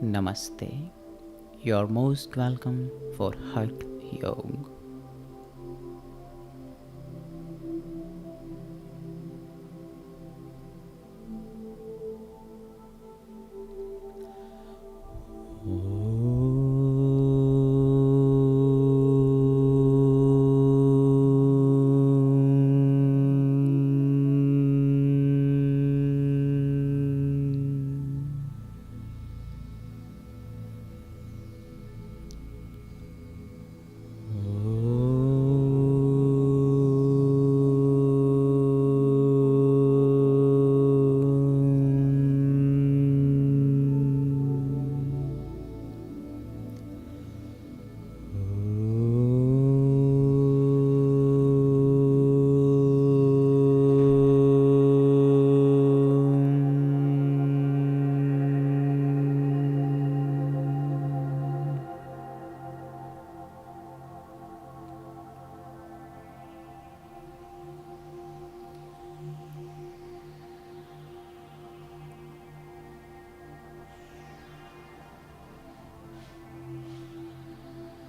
Namaste. You're most welcome for Hatha Yoga.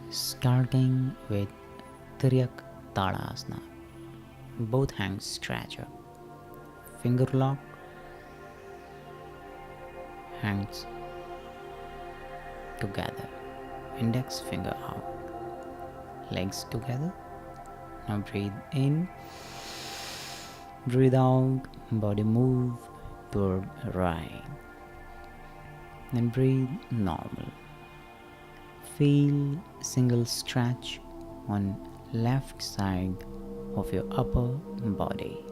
Starting with Triak Tadasana. Both hands stretch up. Finger lock. Hands together. Index finger out. Legs together. Now breathe in. Breathe out. Body move toward right. Then breathe normal. Feel single stretch on left side of your upper body.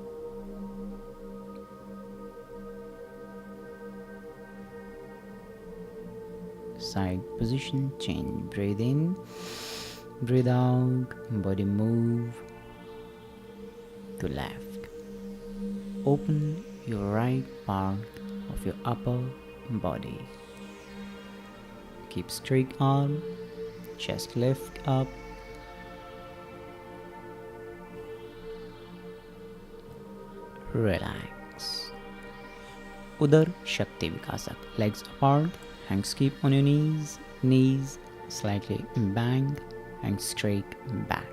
Side position change. Breathe in, breathe out, body move to left. Open your right part of your upper body. Keep straight arm, chest lift up. Relax. Udar Shakti Vikasak. Legs apart, hands keep on your knees slightly bend and straight back.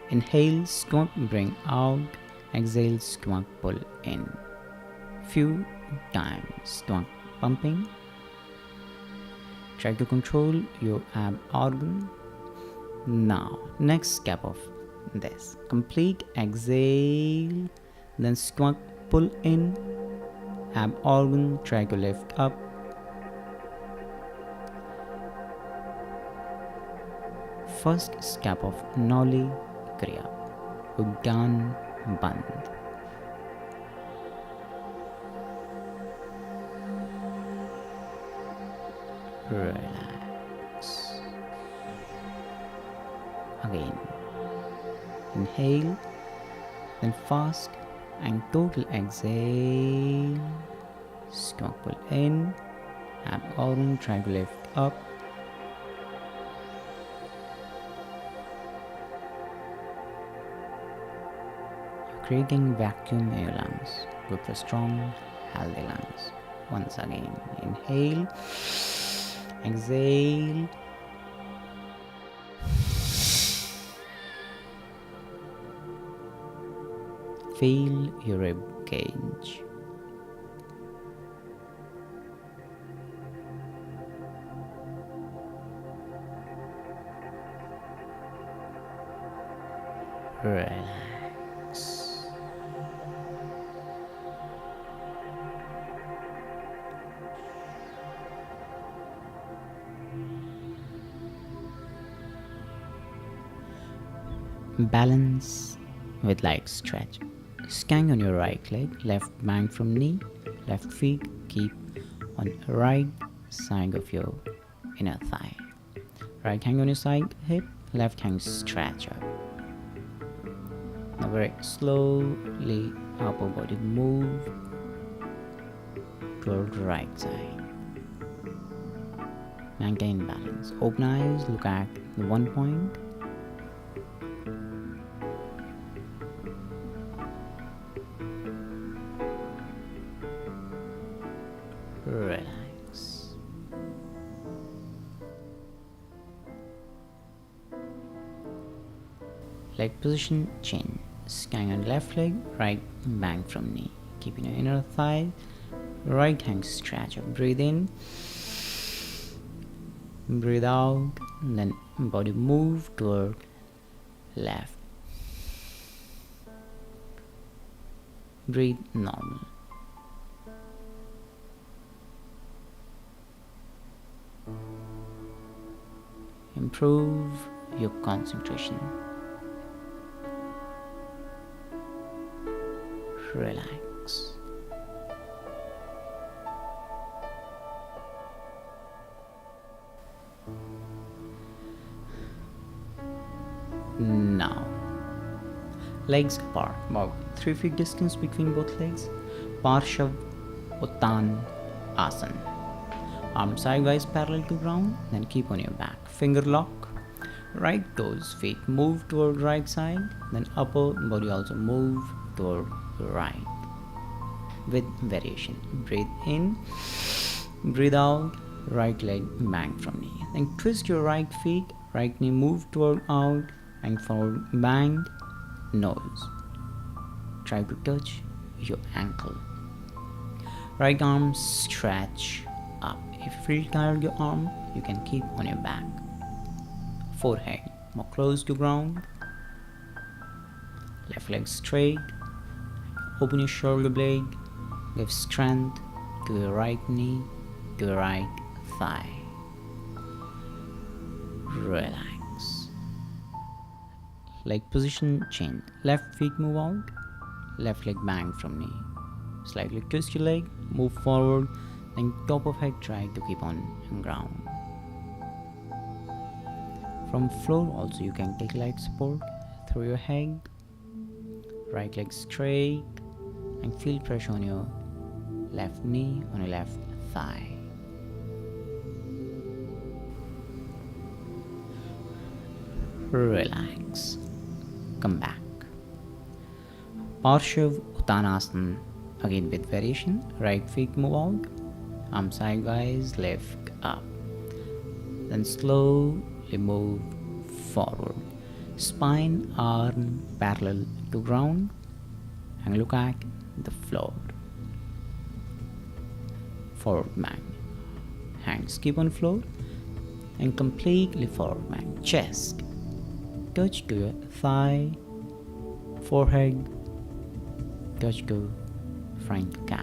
Inhale, stomach bring out. Exhale, stomach pull in. Few times, stomach pumping. Try to control your ab organ. Now, next step of this. Complete exhale, then stomach pull in. Ab organ, try to lift up. First step of Noli Kriya. Uddan Band. Relax. Again. Inhale, then fast and total exhale. Stomach pull in. Ab organ, try to lift up. You're creating vacuum in your lungs. Good for strong, healthy lungs. Once again, inhale. Exhale. Feel your rib cage. Relax. Balance with light stretch. Stand on your right leg, left bend from knee, left feet keep on right side of your inner thigh. Right hand on your side hip, left hand stretch up. Now very slowly upper body move toward the right side. Maintain balance. Open eyes, look at the one point. Relax. Leg position, chin. Scan on left leg, right bang from knee. Keeping your inner thigh, right hand stretch up. Breathe in, breathe out, and then body move toward left. Breathe normal. Improve your concentration. Relax. Now, legs apart, about 3 feet distance between both legs. Parshav Uttan Asana. Arms sidewise parallel to ground, then keep on your back. Finger lock. Right toes, feet move toward right side, then upper body also move toward right. With variation. Breathe in, breathe out, right leg bang from knee. Then twist your right feet, right knee move toward out and forward bang, nose. Try to touch your ankle. Right arm stretch up. If you feel tired your arm, you can keep on your back. Forehead more close to ground. Left leg straight. Open your shoulder blade. Give strength to your right knee, to your right thigh. Relax. Leg position, chin. Left feet move out. Left leg bang from knee. Slightly twist your leg, move forward, then top of head try to keep on ground. From floor also you can take light support through your head. Right leg straight and feel pressure on your left knee, on your left thigh. Relax. Come back. Parshav Uttanasana, again with variation. Right feet move out, arm sidewise, lift up. Then slowly move forward. Spine, arm parallel to ground and look at the floor. Forward bang. Hands keep on floor and completely forward bang. Chest touch to your thigh, forehead touch to front calf.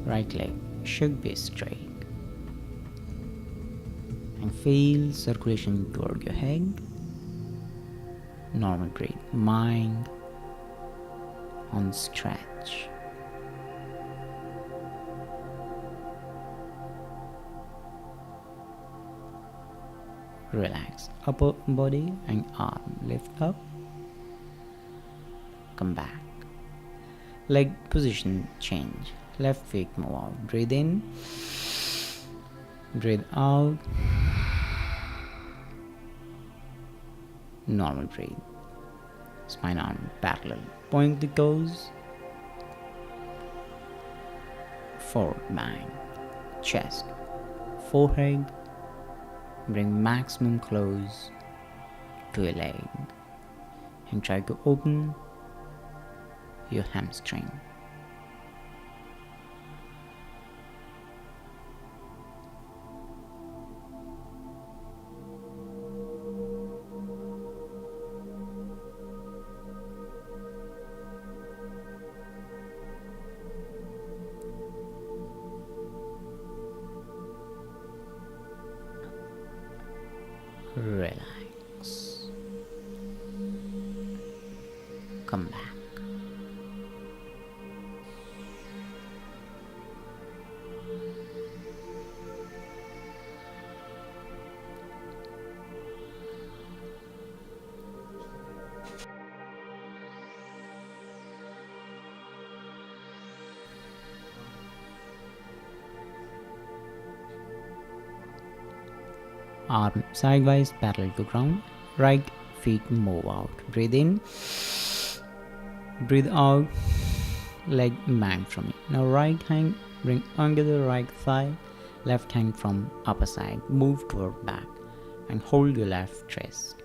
Right leg should be straight and feel circulation toward your head. Normal breathe. Mind on stretch. Relax. Upper body and arm lift up. Come back. Leg position change. Left feet move out. Breathe in. Breathe out. Normal breathe. Spine arm parallel. Point the toes. Forward bang. Chest. Forehead. Bring maximum close to your leg and try to open your hamstring. Relax. Come back. Arm sidewise parallel to ground. Right feet move out. Breathe in. Breathe out. Leg bang from it. Now right hand bring under the right thigh. Left hand from upper side. Move toward back and hold your left wrist.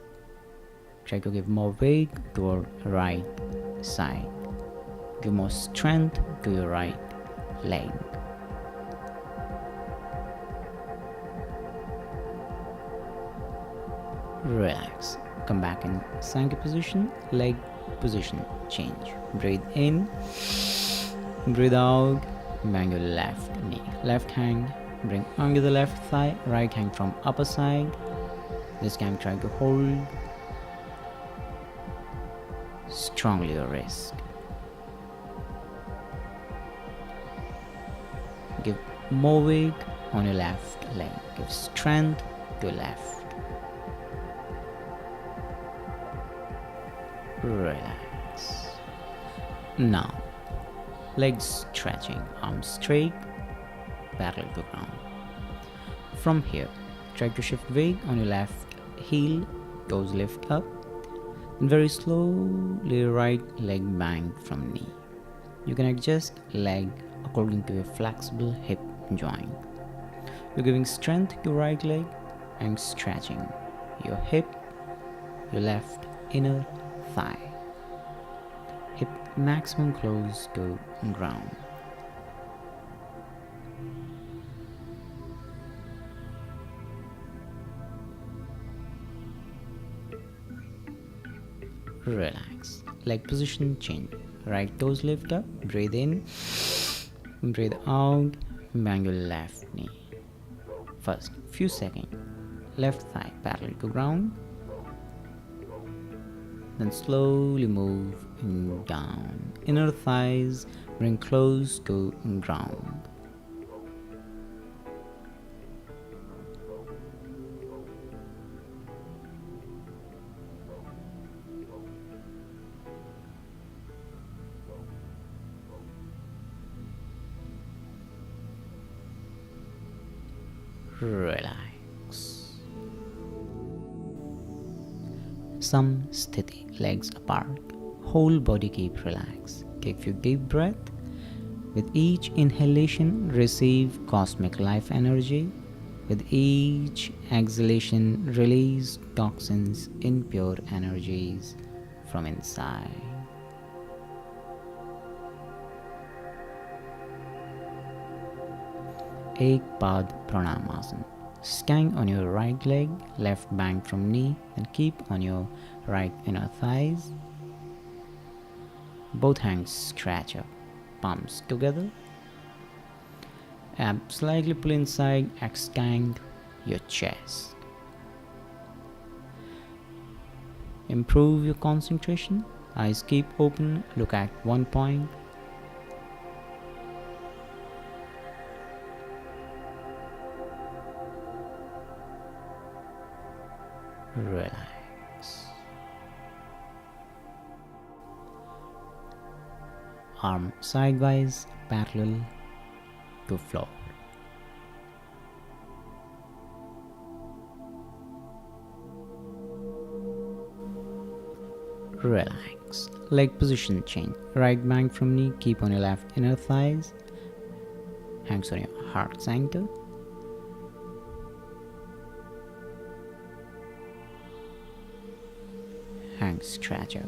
Try to give more weight to your right side. Give more strength to your right leg. Relax. Come back in Sankya position. Leg position change. Breathe in. Breathe out. Bang your left knee. Left hand. Bring under the left thigh. Right hand from upper side. This time try to hold strongly your wrist. Give more weight on your left leg. Give strength to your left. Relax. Now, legs stretching, arms straight, parallel to ground. From here, try to shift weight on your left heel, toes lift up, and very slowly right leg bang from knee. You can adjust leg according to your flexible hip joint. You're giving strength to right leg and stretching your hip, your left inner thigh. Hip maximum close to ground. Relax. Leg position change. Right toes lift up. Breathe in. Breathe out. Bang your left knee. First few seconds. Left thigh parallel to ground. Then slowly move down. Inner thighs bring close to ground. Relax. Some sthiti, legs apart. Whole body keep relaxed. Take few deep breath. With each inhalation, receive cosmic life energy. With each exhalation, release toxins, impure energies from inside. Ek Pad Pranamasana. Stand on your right leg, left bang from knee, and keep on your right inner thighs. Both hands stretch up, palms together. Abs slightly pull inside, extend your chest. Improve your concentration. Eyes keep open, look at one point. Relax. Arm sidewise, parallel to floor. Relax. Leg position change. Right bang from knee, keep on your left inner thighs. Hands on your heart center. Hands stretch up.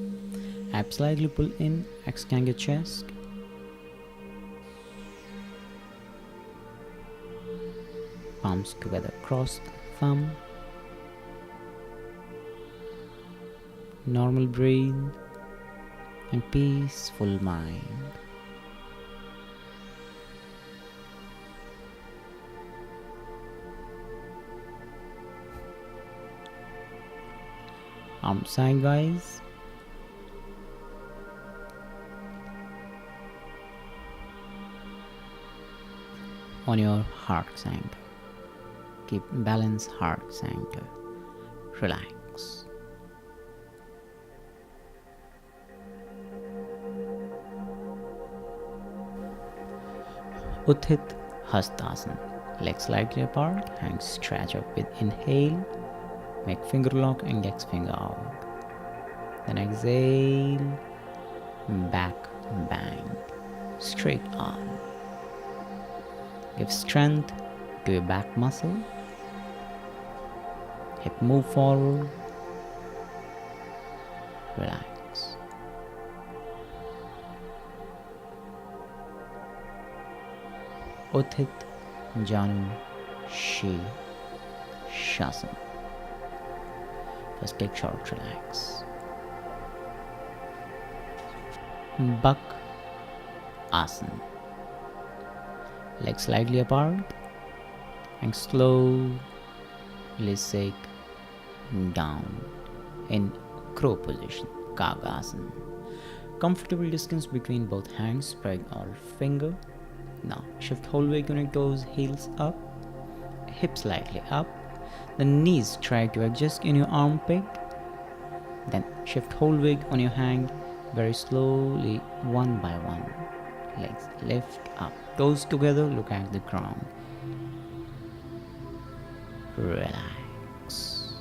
Abs slightly pull in, extend your chest. Palms together, cross thumb. Normal breathe and peaceful mind. Arms sidewise. On your heart center. Keep balance heart center. Relax. Utthit Hastasana. Legs slightly apart, hands stretch up with inhale. Make finger lock, index finger out. Then exhale, back bang, straight arm. Give strength to your back muscle. Hip move forward. relax. Uthit Janu Shi Shasan. First take short relax. Bak Asana. Legs slightly apart and slowly sink down in crow position, Kagasana. Comfortable distance between both hands, spread all finger. Now shift whole weight on your toes, heels up, hips slightly up, the knees try to adjust in your armpit. Then shift whole weight on your hand, very slowly, one by one. Legs lift up, toes together, look at the ground. Relax.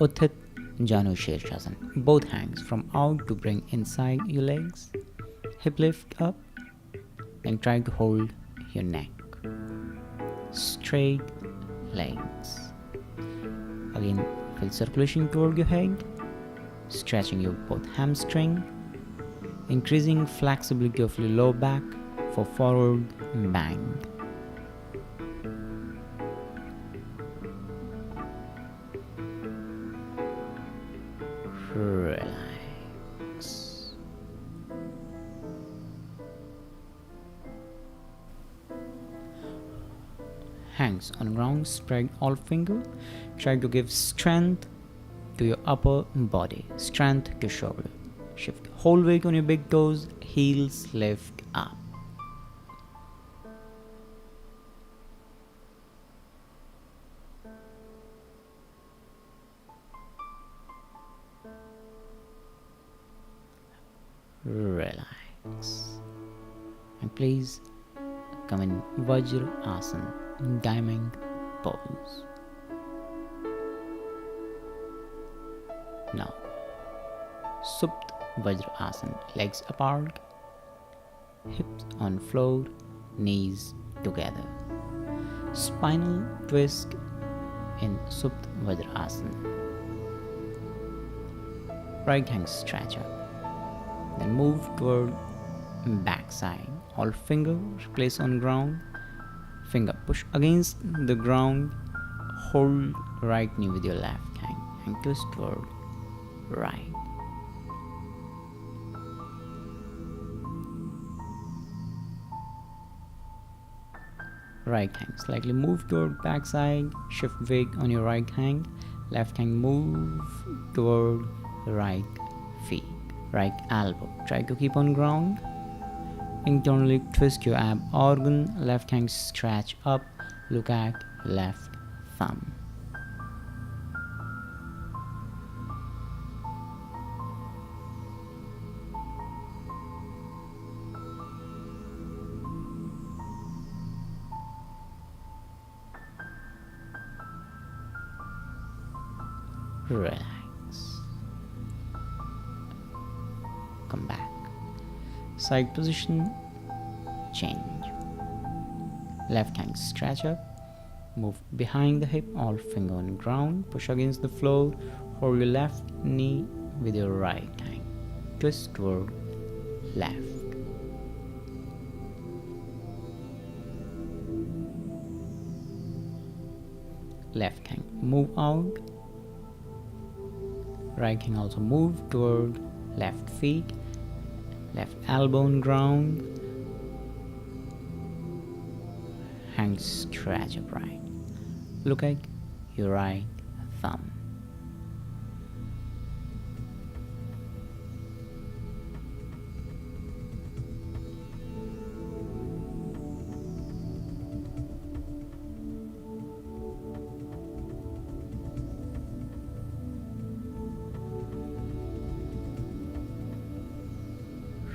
Uthit Janu Shirshasana. Both hands from out to bring inside your legs. Hip lift up, then try to hold your neck. Straight legs. Again, feel circulation toward your head. Stretching your both hamstring. Increasing flexibility of your lower back for forward bend. Relax. Hands on ground, spread all fingers. Try to give strength to your upper body, strength to shoulder. Shift whole weight on your big toes, heels lift up. Relax. And please come in Vajra Asana, diamond pose. Now, Supt Vajra Asana, legs apart, hips on floor, knees together. Spinal twist in Supt Vajra Asana. Right hand stretch up. Then move toward back side. All fingers place on ground. Finger push against the ground. Hold right knee with your left hand and twist toward right. Right hand slightly move toward back side. Shift weight on your right hand. Left hand move toward the right feet. Right elbow. Try to keep on ground. Internally twist your ab organ. Left hand stretch up. Look at left thumb. Relax. Come back. Side position, change. Left hand stretch up. Move behind the hip, all finger on ground. Push against the floor. Hold your left knee with your right hand. Twist toward left. Left hand move out. Right hand also move toward left feet. Left elbow on ground. Hand stretch upright. Look at your right thumb.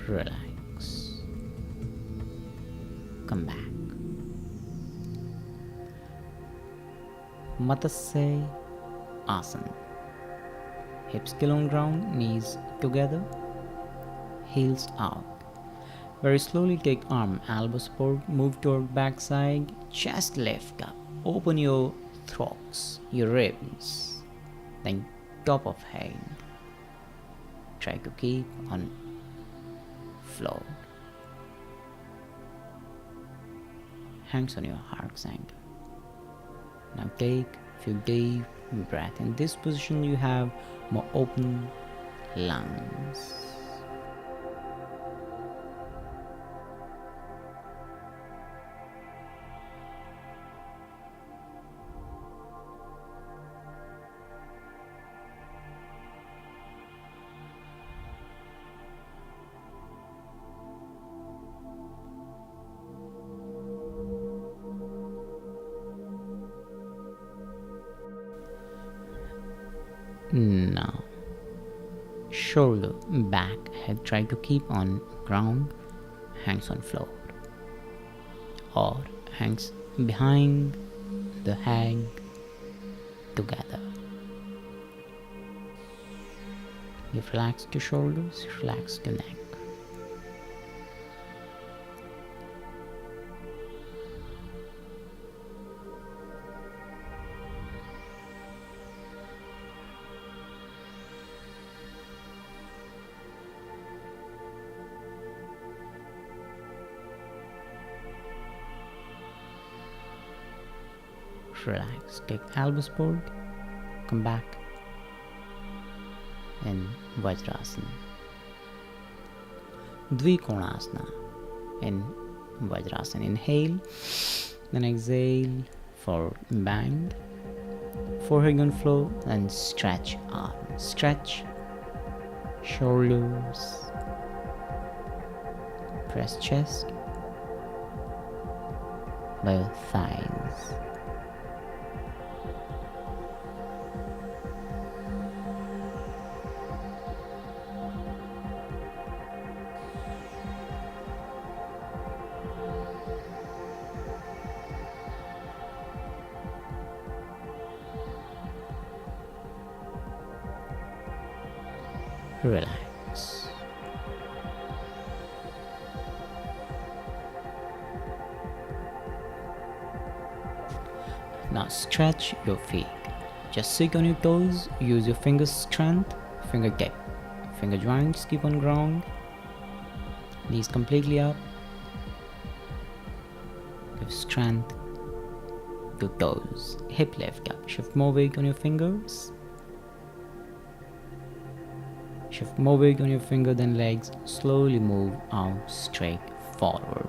Relax. Come back. Matsya Asana. Hips still on ground, knees together, heels out. Very slowly take arm, elbow support, move toward back side, chest lift up. Open your throats, your ribs, then top of head. Try to keep on floor. Hands on your heart center. Now take a few deep breaths. In this position you have more open lungs. Now, shoulder, back, head, try to keep on ground, hands on floor, or hands behind the head together. You relax the shoulders, relax the neck. Relax, take elbows forward, come back in Vajrasana. Dvikonasana in Vajrasana. Inhale, then exhale, forward bend, forehead on floor, and stretch arms, stretch shoulders, press chest by your thighs. Relax. Now stretch your feet. Just sit on your toes. Use your fingers strength. Fingertip. Finger joints keep on ground. Knees completely up. Give strength to toes. Hip lift up. Shift more weight on your fingers. Shift more weight on your finger than legs. Slowly move out straight forward.